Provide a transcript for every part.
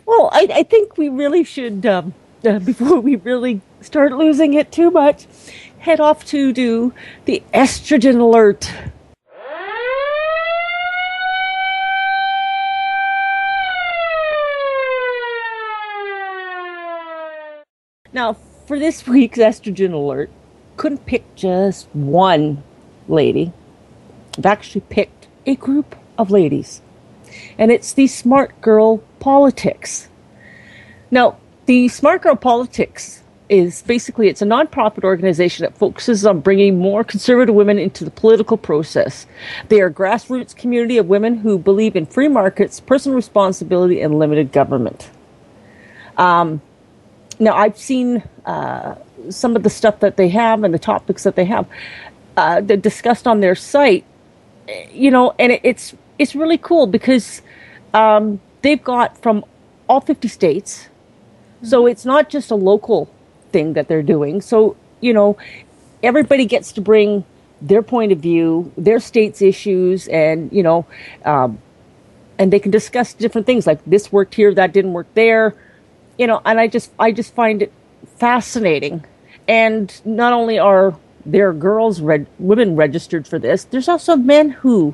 Well, I think we really should, before we really start losing it too much, head off to do the estrogen alert. Now, for this week's estrogen alert, couldn't pick just one lady. I've actually picked a group of ladies, and it's the Smart Girl Politics. Now, the Smart Girl Politics is basically, it's a nonprofit organization that focuses on bringing more conservative women into the political process. They are a grassroots community of women who believe in free markets, personal responsibility, and limited government. Now, I've seen some of the stuff that they have and the topics that they have discussed on their site, and it's really cool because they've got from all 50 states. So it's not just a local thing that they're doing. So, everybody gets to bring their point of view, their state's issues, and they can discuss different things like this worked here, that didn't work there. And I just find it fascinating. And not only are there women registered for this, there's also men who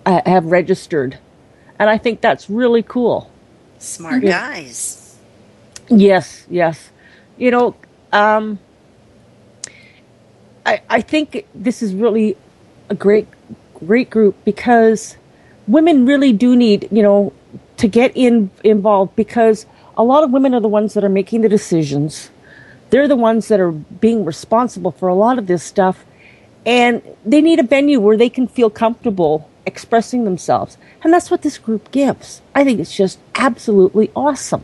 have registered. And I think that's really cool. Smart guys. Yes. I think this is really a great group because women really do need, to get involved because a lot of women are the ones that are making the decisions. They're the ones that are being responsible for a lot of this stuff. And they need a venue where they can feel comfortable expressing themselves. And that's what this group gives. I think it's just absolutely awesome.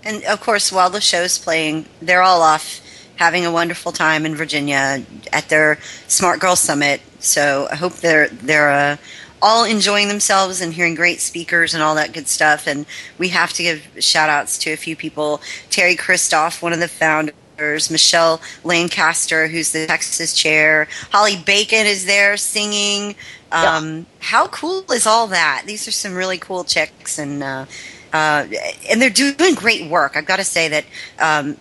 And, of course, while the show's playing, they're all off having a wonderful time in Virginia at their Smart Girl Summit. So I hope they're all enjoying themselves and hearing great speakers and all that good stuff. And we have to give shout-outs to a few people. Terry Christoph, one of the founders. Michelle Lancaster, who's the Texas chair. Holly Bacon is there singing. How cool is all that? These are some really cool chicks, and they're doing great work. I've got to say that,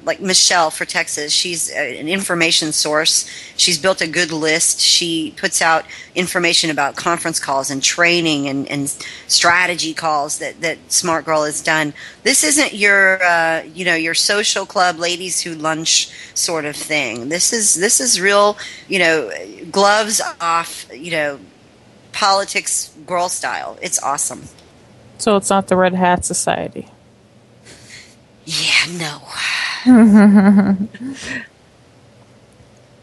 like Michelle for Texas, she's an information source. She's built a good list. She puts out information about conference calls and training and strategy calls that Smart Girl has done. This isn't your social club ladies who lunch sort of thing. This is real, gloves off, politics girl style. It's awesome. So it's not the Red Hat Society. Yeah, no.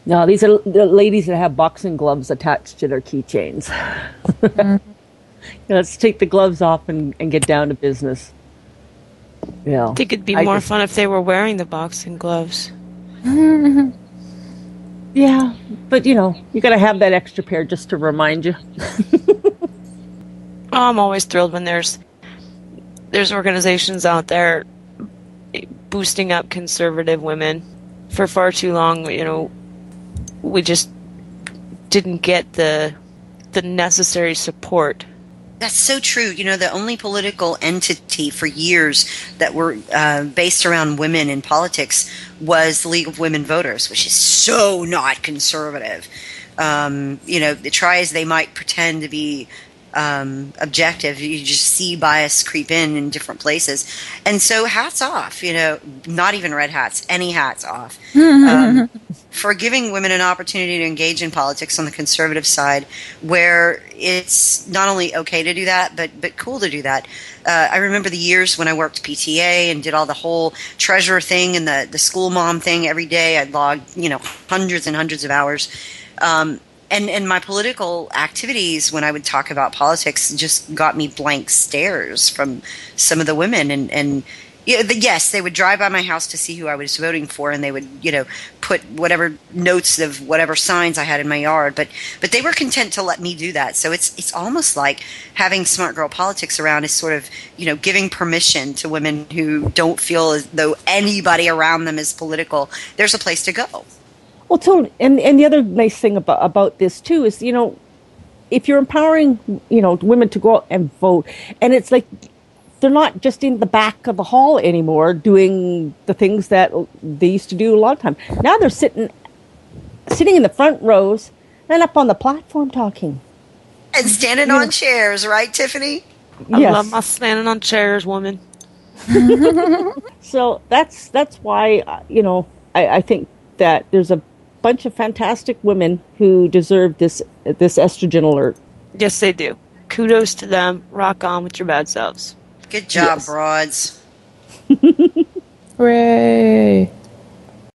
No, these are the ladies that have boxing gloves attached to their keychains. Mm-hmm. Let's take the gloves off and get down to business. Yeah. I think it'd be more fun if they were wearing the boxing gloves. Yeah, but you got to have that extra pair just to remind you. I'm always thrilled when there's organizations out there boosting up conservative women. For far too long, we just didn't get the necessary support. That's so true. The only political entity for years that were based around women in politics was the League of Women Voters, which is so not conservative. Try as they might pretend to be objective, you just see bias creep in different places. And so hats off, not even red hats, any hats off, for giving women an opportunity to engage in politics on the conservative side, where it's not only okay to do that, but cool to do that. I remember the years when I worked PTA and did all the whole treasurer thing and the school mom thing every day. I'd logged, hundreds and hundreds of hours. And my political activities, when I would talk about politics, just got me blank stares from some of the women. And yes, they would drive by my house to see who I was voting for, and they would, put whatever notes of whatever signs I had in my yard. But they were content to let me do that. So it's almost like having Smart Girl Politics around is sort of, giving permission to women who don't feel as though anybody around them is political. There's a place to go. Well, Tony, and the other nice thing about this too is, if you're empowering, women to go out and vote, and it's like they're not just in the back of the hall anymore doing the things that they used to do a lot of time. Now they're sitting in the front rows and up on the platform talking. And standing on chairs, right, Tiffany? I Yes. love my standing on chairs, woman. So that's why, I think that there's a bunch of fantastic women who deserve this estrogen alert. Yes, they do. Kudos to them. Rock on with your bad selves. Good job, Yes. broads. Hooray!